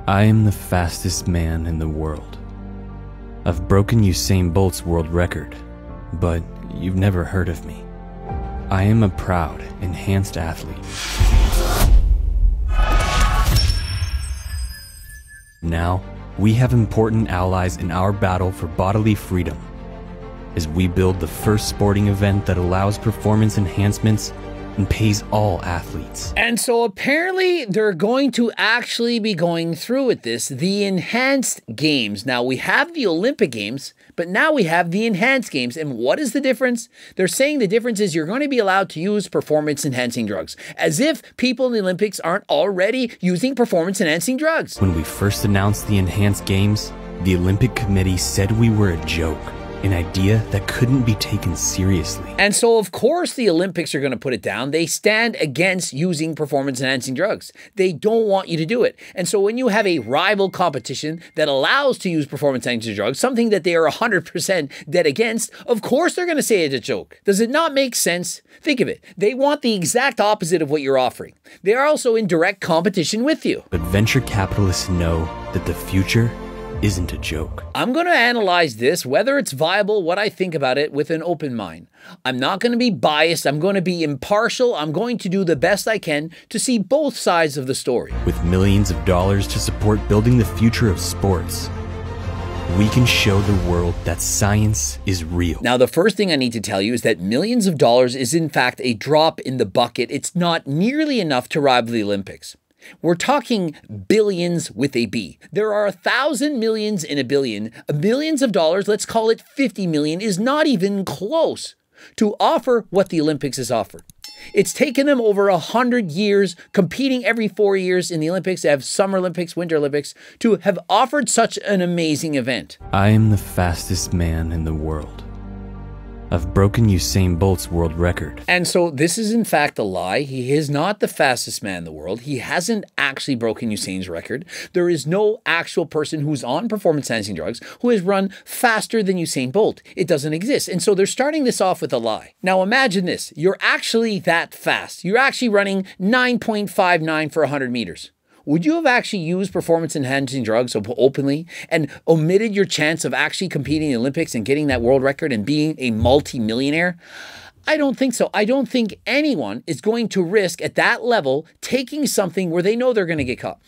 I am the fastest man in the world. I've broken Usain Bolt's world record, but you've never heard of me. I am a proud, enhanced athlete. Now, we have important allies in our battle for bodily freedom, as we build the first sporting event that allows performance enhancements and pays all athletes. And so apparently they're going to actually be going through with this, the enhanced games. Now we have the Olympic Games, but now we have the enhanced games. And what is the difference? They're saying the difference is you're going to be allowed to use performance enhancing drugs, as if people in the Olympics aren't already using performance enhancing drugs. When we first announced the enhanced games, the Olympic Committee said we were a joke. An idea that couldn't be taken seriously. And so, of course, the Olympics are going to put it down. They stand against using performance-enhancing drugs. They don't want you to do it. And so when you have a rival competition that allows to use performance-enhancing drugs, something that they are 100% dead against, of course they're going to say it's a joke. Does it not make sense? Think of it. They want the exact opposite of what you're offering. They are also in direct competition with you. But venture capitalists know that the future isn't a joke. I'm going to analyze this, whether it's viable, what I think about it, with an open mind. I'm not going to be biased. I'm going to be impartial. I'm going to do the best I can to see both sides of the story. With millions of dollars to support building the future of sports, we can show the world that science is real. Now, the first thing I need to tell you is that millions of dollars is in fact a drop in the bucket. It's not nearly enough to rival the Olympics. We're talking billions with a B. There are 1,000 millions in a billion. Billions of dollars, let's call it 50 million, is not even close to offer what the Olympics has offered. It's taken them over 100 years, competing every 4 years in the Olympics. They have Summer Olympics, Winter Olympics, to have offered such an amazing event. I am the fastest man in the world. I've broken Usain Bolt's world record. And so this is in fact a lie. He is not the fastest man in the world. He hasn't actually broken Usain's record. There is no actual person who's on performance-enhancing drugs who has run faster than Usain Bolt. It doesn't exist. And so they're starting this off with a lie. Now imagine this. You're actually that fast. You're actually running 9.59 for 100 meters. Would you have actually used performance-enhancing drugs openly and omitted your chance of actually competing in the Olympics and getting that world record and being a multi-millionaire? I don't think so. I don't think anyone is going to risk at that level taking something where they know they're going to get caught.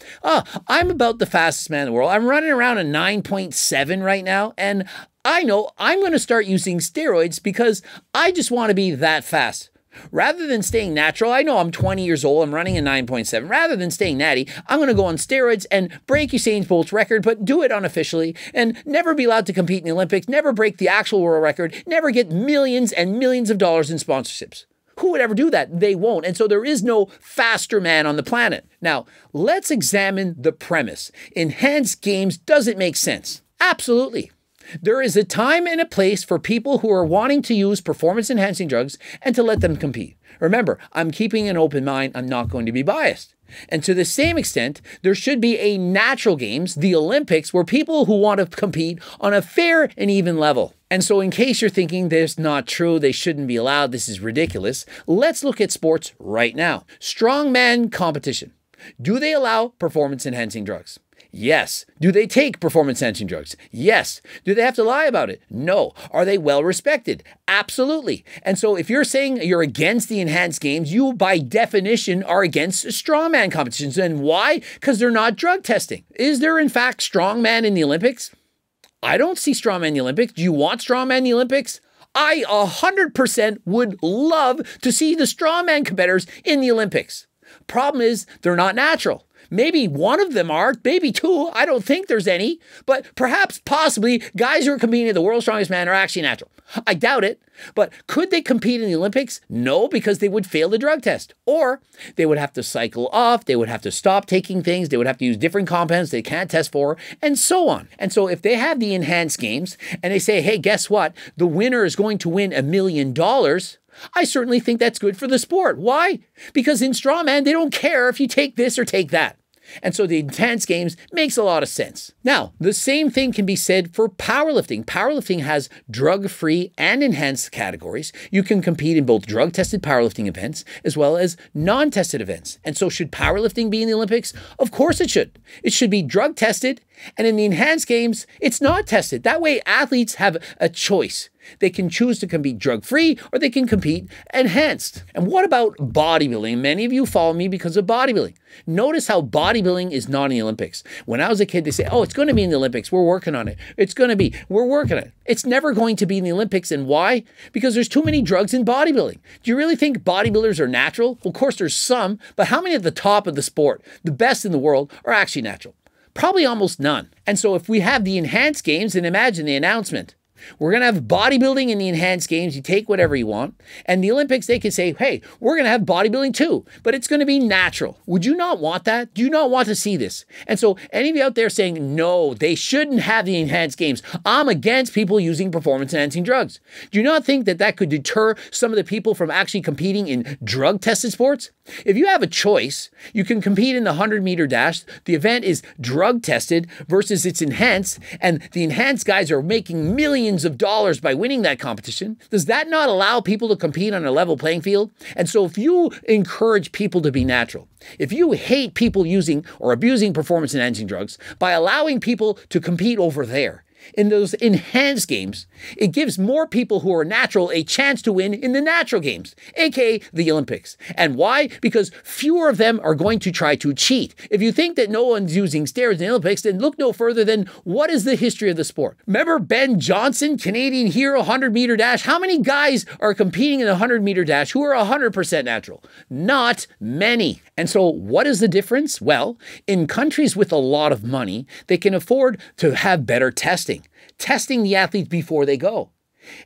I'm about the fastest man in the world. I'm running around a 9.7 right now, and I know I'm going to start using steroids because I just want to be that fast. Rather than staying natural, I know I'm 20 years old, I'm running a 9.7. Rather than staying natty, I'm going to go on steroids and break Usain Bolt's record, but do it unofficially and never be allowed to compete in the Olympics, never break the actual world record, never get millions and millions of dollars in sponsorships. Who would ever do that? They won't. And so there is no faster man on the planet. Now, let's examine the premise. Enhanced games, does it make sense? Absolutely. There is a time and a place for people who are wanting to use performance-enhancing drugs and to let them compete. Remember, I'm keeping an open mind. I'm not going to be biased. And to the same extent, there should be a natural games, the Olympics, where people who want to compete on a fair and even level. And so in case you're thinking that's not true, they shouldn't be allowed, this is ridiculous, let's look at sports right now. Strongman competition. Do they allow performance-enhancing drugs? Yes. Do they take performance-enhancing drugs? Yes. Do they have to lie about it? No. Are they well respected? Absolutely. And so if you're saying you're against the enhanced games, you by definition are against strongman competitions. And why? Because they're not drug testing. Is there in fact strongman in the Olympics? I don't see strongman in the Olympics. Do you want strongman in the Olympics? I 100% would love to see the strongman competitors in the Olympics. Problem is, they're not natural. Maybe one of them are, maybe two. I don't think there's any, but perhaps, possibly, guys who are competing at the world's strongest man are actually natural. I doubt it, but could they compete in the Olympics? No, because they would fail the drug test. Or they would have to cycle off, they would have to stop taking things, they would have to use different compounds they can't test for, and so on. And so if they have the enhanced games, and they say, hey, guess what? The winner is going to win $1 million, I certainly think that's good for the sport. Why? Because in strongman, they don't care if you take this or take that. And so the enhanced games makes a lot of sense. Now, the same thing can be said for powerlifting. Powerlifting has drug-free and enhanced categories. You can compete in both drug-tested powerlifting events as well as non-tested events. And so should powerlifting be in the Olympics? Of course it should. It should be drug-tested, and in the enhanced games, it's not tested. That way, athletes have a choice. They can choose to compete drug-free or they can compete enhanced. And what about bodybuilding? Many of you follow me because of bodybuilding. Notice how bodybuilding is not in the Olympics. When I was a kid, they say, oh, it's going to be in the Olympics. We're working on it. We're working on it. It's never going to be in the Olympics. And why? Because there's too many drugs in bodybuilding. Do you really think bodybuilders are natural? Well, of course, there's some, but how many at the top of the sport, the best in the world, are actually natural? Probably almost none. And so if we have the enhanced games, then imagine the announcement. We're going to have bodybuilding in the enhanced games. You take whatever you want. And the Olympics, they can say, hey, we're going to have bodybuilding too, but it's going to be natural. Would you not want that? Do you not want to see this? And so any of you out there saying, no, they shouldn't have the enhanced games. I'm against people using performance-enhancing drugs. Do you not think that that could deter some of the people from actually competing in drug-tested sports? If you have a choice, you can compete in the 100-meter dash. The event is drug-tested versus it's enhanced, and the enhanced guys are making millions of dollars by winning that competition. Does that not allow people to compete on a level playing field? And so if you encourage people to be natural, if you hate people using or abusing performance-enhancing drugs by allowing people to compete over there, in those enhanced games, it gives more people who are natural a chance to win in the natural games, aka the Olympics. And why? Because fewer of them are going to try to cheat. If you think that no one's using steroids in the Olympics, then look no further than what is the history of the sport. Remember Ben Johnson, Canadian hero, 100-meter dash? How many guys are competing in the 100-meter dash who are 100% natural? Not many. And so what is the difference? Well, in countries with a lot of money, they can afford to have better testing the athletes before they go.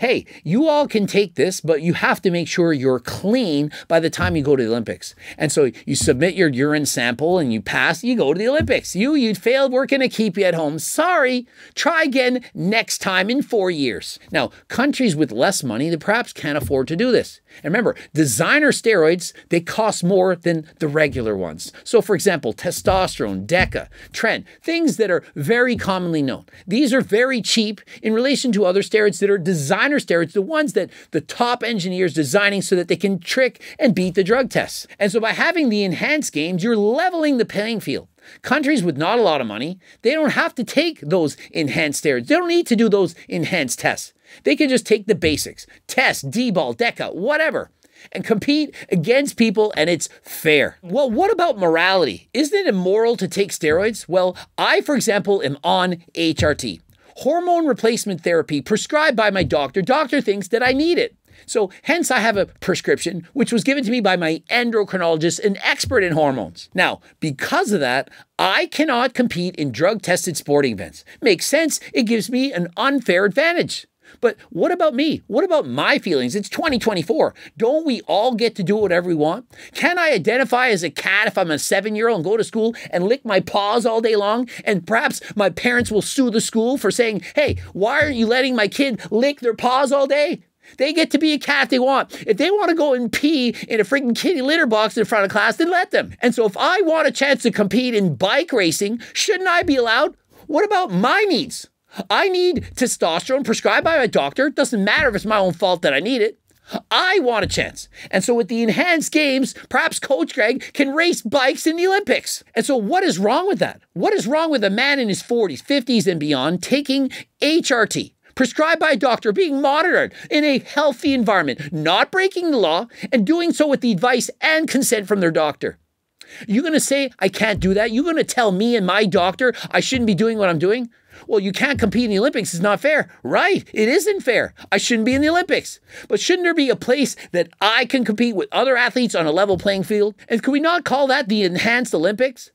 Hey, you all can take this, but you have to make sure you're clean by the time you go to the Olympics. And so you submit your urine sample and you pass, you go to the Olympics. You failed, we're going to keep you at home. Sorry, try again next time in 4 years. Now, countries with less money, they perhaps can't afford to do this. And remember, designer steroids, they cost more than the regular ones. So for example, testosterone, Deca, Tren, things that are very commonly known. These are very cheap in relation to other steroids that are designer steroids, the ones that the top engineers designing so that they can trick and beat the drug tests. And so by having the enhanced games, you're leveling the playing field. Countries with not a lot of money, they don't have to take those enhanced steroids. They don't need to do those enhanced tests. They can just take the basics, test, D-ball, Deca, whatever, and compete against people, and it's fair. Well, what about morality? Isn't it immoral to take steroids? Well, I, for example, am on HRT, hormone replacement therapy prescribed by my doctor. Doctor thinks that I need it. So hence I have a prescription which was given to me by my endocrinologist, an expert in hormones. Now, because of that, I cannot compete in drug-tested sporting events. Makes sense. It gives me an unfair advantage. But what about me? What about my feelings? It's 2024. Don't we all get to do whatever we want? Can I identify as a cat if I'm a 7-year-old and go to school and lick my paws all day long? And perhaps my parents will sue the school for saying, hey, why aren't you letting my kid lick their paws all day? They get to be a cat if they want. If they want to go and pee in a freaking kitty litter box in front of class, then let them. And so if I want a chance to compete in bike racing, shouldn't I be allowed? What about my needs? I need testosterone prescribed by my doctor. Doesn't matter if it's my own fault that I need it. I want a chance. And so with the enhanced games, perhaps Coach Greg can race bikes in the Olympics. And so what is wrong with that? What is wrong with a man in his 40s, 50s, and beyond taking HRT? Prescribed by a doctor, being monitored in a healthy environment, not breaking the law, and doing so with the advice and consent from their doctor. You're going to say, I can't do that? You're going to tell me and my doctor I shouldn't be doing what I'm doing? Well, you can't compete in the Olympics. It's not fair. Right. It isn't fair. I shouldn't be in the Olympics. But shouldn't there be a place that I can compete with other athletes on a level playing field? And could we not call that the enhanced Olympics?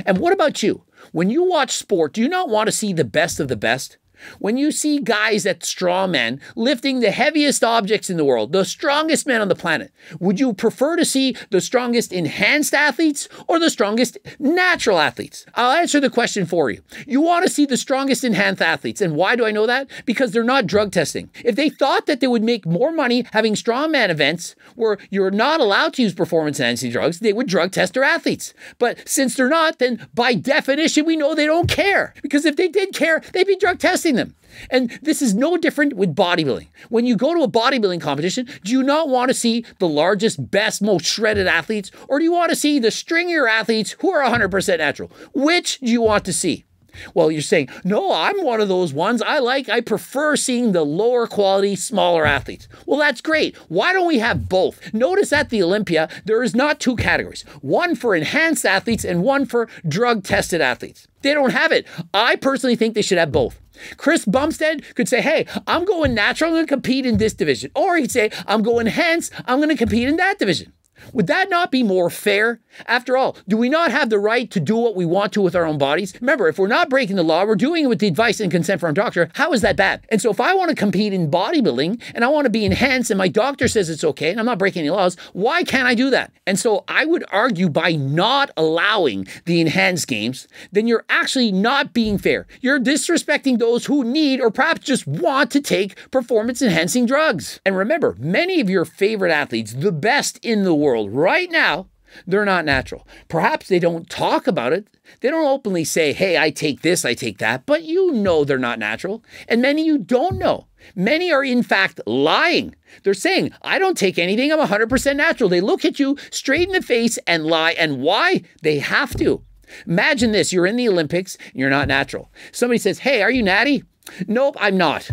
And what about you? When you watch sport, do you not want to see the best of the best? When you see guys at strongman lifting the heaviest objects in the world, the strongest men on the planet, would you prefer to see the strongest enhanced athletes or the strongest natural athletes? I'll answer the question for you. You want to see the strongest enhanced athletes. And why do I know that? Because they're not drug testing. If they thought that they would make more money having strongman events where you're not allowed to use performance-enhancing drugs, they would drug test their athletes. But since they're not, then by definition, we know they don't care. Because if they did care, they'd be drug testing them. And this is no different with bodybuilding. When you go to a bodybuilding competition, do you not want to see the largest, best, most shredded athletes? Or do you want to see the stringier athletes who are 100% natural? Which do you want to see? Well, you're saying, no, I'm one of those ones. I prefer seeing the lower quality, smaller athletes. Well, that's great. Why don't we have both? Notice at the Olympia, there is not two categories. One for enhanced athletes and one for drug-tested athletes. They don't have it. I personally think they should have both. Chris Bumstead could say, hey, I'm going natural, I'm going to compete in this division. Or he could say, I'm going enhanced, I'm going to compete in that division. Would that not be more fair? After all, do we not have the right to do what we want to with our own bodies? Remember, if we're not breaking the law, we're doing it with the advice and consent from our doctor. How is that bad? And so if I want to compete in bodybuilding and I want to be enhanced and my doctor says it's okay and I'm not breaking any laws, why can't I do that? And so I would argue by not allowing the enhanced games, then you're actually not being fair. You're disrespecting those who need or perhaps just want to take performance-enhancing drugs. And remember, many of your favorite athletes, the best in the world right now, they're not natural. Perhaps they don't talk about it. They don't openly say, hey, I take this, I take that, but you know they're not natural. And many you don't know. Many are in fact lying. They're saying, I don't take anything, I'm 100% natural. They look at you straight in the face and lie. And why? They have to. Imagine this, you're in the Olympics and you're not natural. Somebody says, hey, are you natty? Nope, I'm not.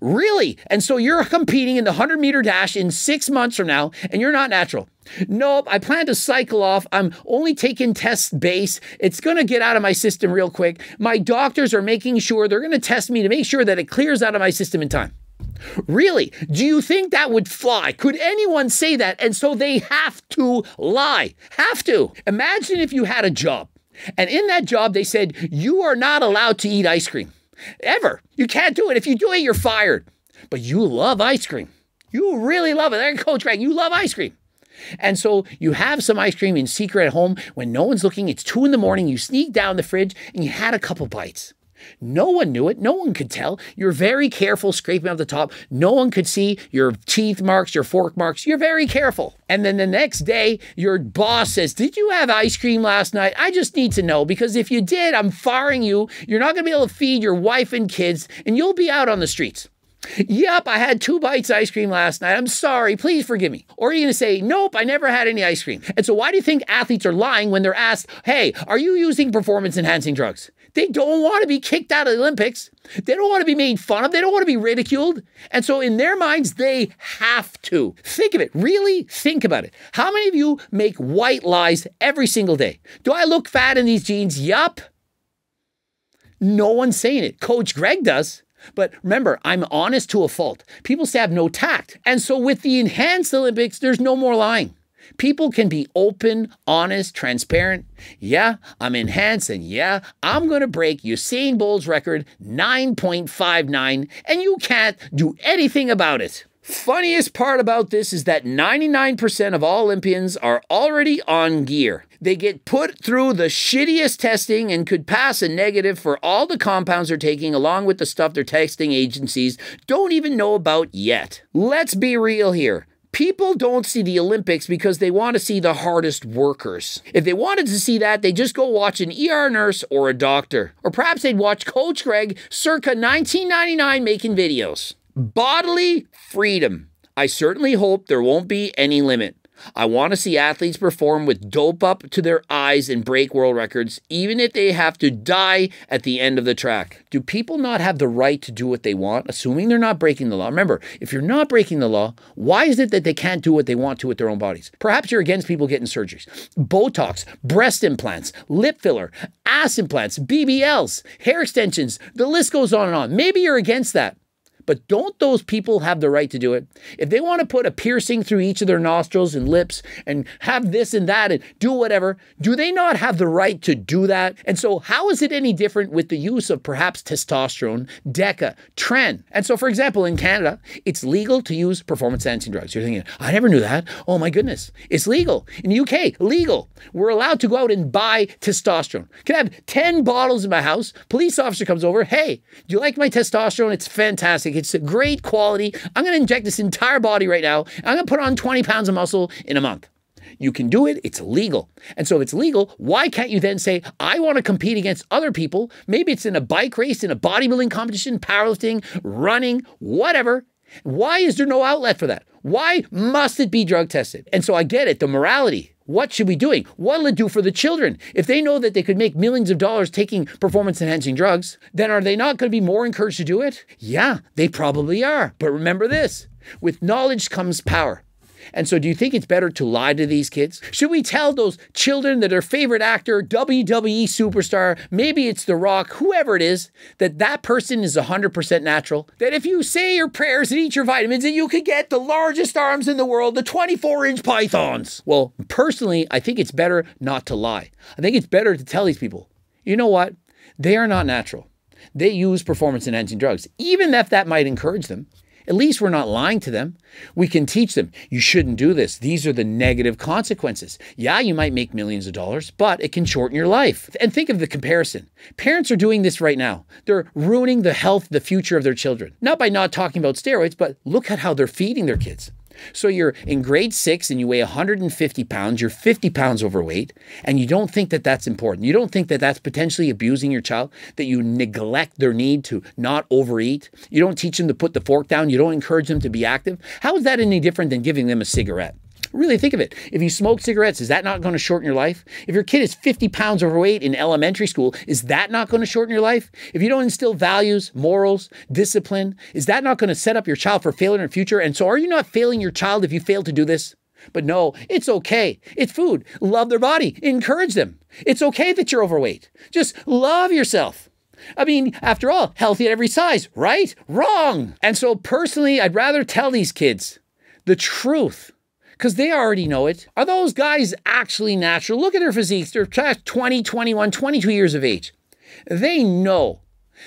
Really? And so you're competing in the 100-meter dash in 6 months from now, and you're not natural. Nope, I plan to cycle off. I'm only taking test base. It's going to get out of my system real quick. My doctors are making sure, they're going to test me to make sure that it clears out of my system in time. Really? Do you think that would fly? Could anyone say that? And so they have to lie. Have to. Imagine if you had a job, and in that job they said, you are not allowed to eat ice cream. Ever. You can't do it. If you do it, you're fired. But you love ice cream. You really love it. There, Coach Greg, you love ice cream. And so you have some ice cream in secret at home when no one's looking. It's 2 a.m. You sneak down the fridge and you had a couple bites. No one knew it. No one could tell. You're very careful scraping off the top. No one could see your teeth marks, your fork marks. You're very careful. And then the next day, your boss says, did you have ice cream last night? I just need to know, because if you did, I'm firing you. You're not going to be able to feed your wife and kids, and you'll be out on the streets. Yep, I had 2 bites of ice cream last night. I'm sorry. Please forgive me. Or are you going to say, nope, I never had any ice cream? And so why do you think athletes are lying when they're asked, hey, are you using performance-enhancing drugs? They don't want to be kicked out of the Olympics. They don't want to be made fun of. They don't want to be ridiculed. And so in their minds, they have to. Think of it. Really think about it. How many of you make white lies every single day? Do I look fat in these jeans? Yup. No one's saying it. Coach Greg does. But remember, I'm honest to a fault. People say I have no tact. And so with the enhanced Olympics, there's no more lying. People can be open, honest, transparent. Yeah, I'm enhanced, and yeah, I'm going to break Usain Bolt's record, 9.59, and you can't do anything about it. Funniest part about this is that 99% of all Olympians are already on gear. They get put through the shittiest testing and could pass a negative for all the compounds they're taking, along with the stuff their testing agencies don't even know about yet. Let's be real here. People don't see the Olympics because they want to see the hardest workers. If they wanted to see that, they'd just go watch an ER nurse or a doctor. Or perhaps they'd watch Coach Greg circa 1999 making videos. Bodily freedom. I certainly hope there won't be any limit. I want to see athletes perform with dope up to their eyes and break world records, even if they have to die at the end of the track. Do people not have the right to do what they want, assuming they're not breaking the law? Remember, if you're not breaking the law, why is it that they can't do what they want to with their own bodies? Perhaps you're against people getting surgeries, Botox, breast implants, lip filler, ass implants, BBLs, hair extensions, the list goes on and on. Maybe you're against that. But don't those people have the right to do it? If they want to put a piercing through each of their nostrils and lips and have this and that and do whatever, do they not have the right to do that? And so how is it any different with the use of perhaps testosterone, Deca, Tren? And so, for example, in Canada, it's legal to use performance-enhancing drugs. You're thinking, I never knew that. Oh my goodness. It's legal. In the UK, legal. We're allowed to go out and buy testosterone. Can I have 10 bottles in my house? Police officer comes over. Hey, do you like my testosterone? It's fantastic. It's a great quality. I'm going to inject this entire body right now. I'm going to put on 20 pounds of muscle in a month. You can do it. It's legal. And so if it's legal, why can't you then say, I want to compete against other people? Maybe it's in a bike race, in a bodybuilding competition, powerlifting, running, whatever. Why is there no outlet for that? Why must it be drug tested? And so I get it, the morality. What should we be doing? What will it do for the children? If they know that they could make millions of dollars taking performance-enhancing drugs, then are they not going to be more encouraged to do it? Yeah, they probably are. But remember this, with knowledge comes power. And so do you think it's better to lie to these kids? Should we tell those children that their favorite actor, WWE superstar, maybe it's The Rock, whoever it is, that that person is 100% natural? That if you say your prayers and eat your vitamins, that you could get the largest arms in the world, the 24-inch pythons? Well, personally, I think it's better not to lie. I think it's better to tell these people, you know what? They are not natural. They use performance-enhancing drugs, even if that might encourage them. At least we're not lying to them. We can teach them, you shouldn't do this. These are the negative consequences. Yeah, you might make millions of dollars, but it can shorten your life. And think of the comparison. Parents are doing this right now. They're ruining the health, the future of their children. Not by not talking about steroids, but look at how they're feeding their kids. So you're in grade 6 and you weigh 150 pounds, you're 50 pounds overweight, and you don't think that that's important. You don't think that that's potentially abusing your child, that you neglect their need to not overeat. You don't teach them to put the fork down. You don't encourage them to be active. How is that any different than giving them a cigarette? Really think of it. If you smoke cigarettes, is that not going to shorten your life? If your kid is 50 pounds overweight in elementary school, is that not going to shorten your life? If you don't instill values, morals, discipline, is that not going to set up your child for failure in the future? And so are you not failing your child if you fail to do this? But no, it's okay. It's food. Love their body. Encourage them. It's okay that you're overweight. Just love yourself. I mean, after all, healthy at every size, right? Wrong. And so personally, I'd rather tell these kids the truth, because they already know it. Are those guys actually natural? Look at their physiques. They're 20, 21, 22 years of age. They know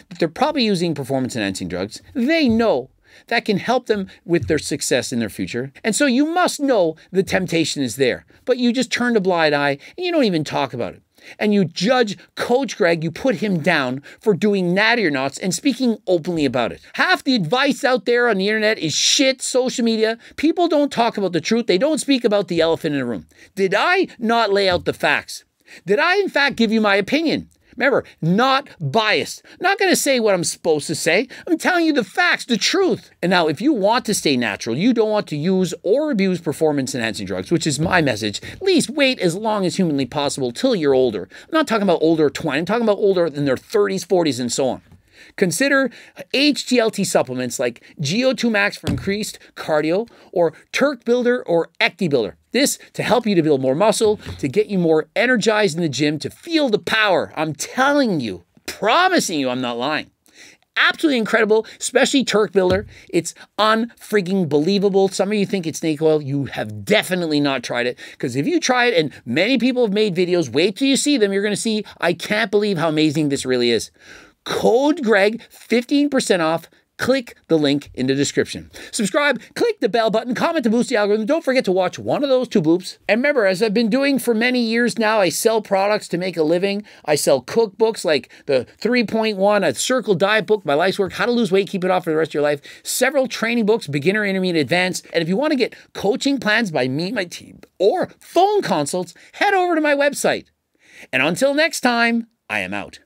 that they're probably using performance-enhancing drugs. They know that can help them with their success in their future. And so you must know the temptation is there, but you just turn a blind eye and you don't even talk about it. And you judge Coach Greg, you put him down for doing natty or nots and speaking openly about it. Half the advice out there on the internet is shit, social media. People don't talk about the truth. They don't speak about the elephant in the room. Did I not lay out the facts? Did I, in fact, give you my opinion? Remember, not biased. Not going to say what I'm supposed to say. I'm telling you the facts, the truth. And now, if you want to stay natural, you don't want to use or abuse performance-enhancing drugs, which is my message, at least wait as long as humanly possible till you're older. I'm not talking about older 20. I'm talking about older in their 30s, 40s, and so on. Consider HGLT supplements like GO2 Max for increased cardio, or Turk Builder or Ecti Builder. This to help you to build more muscle, to get you more energized in the gym, to feel the power. I'm telling you, promising you, I'm not lying. Absolutely incredible, especially Turk Builder. It's unfreaking believable. Some of you think it's snake oil. You have definitely not tried it, because if you try it, and many people have made videos, wait till you see them, you're going to see, I can't believe how amazing this really is. Code Greg, 15% off. Click the link in the description. Subscribe, click the bell button, comment to boost the algorithm. Don't forget to watch one of those 2 bloops. And remember, as I've been doing for many years now, I sell products to make a living. I sell cookbooks like the 3.1, a Circle Diet book, My Life's Work, How to Lose Weight, Keep It Off for the Rest of your life, several training books, beginner, intermediate, advanced. And if you want to get coaching plans by me and my team, or phone consults, head over to my website. And until next time, I am out.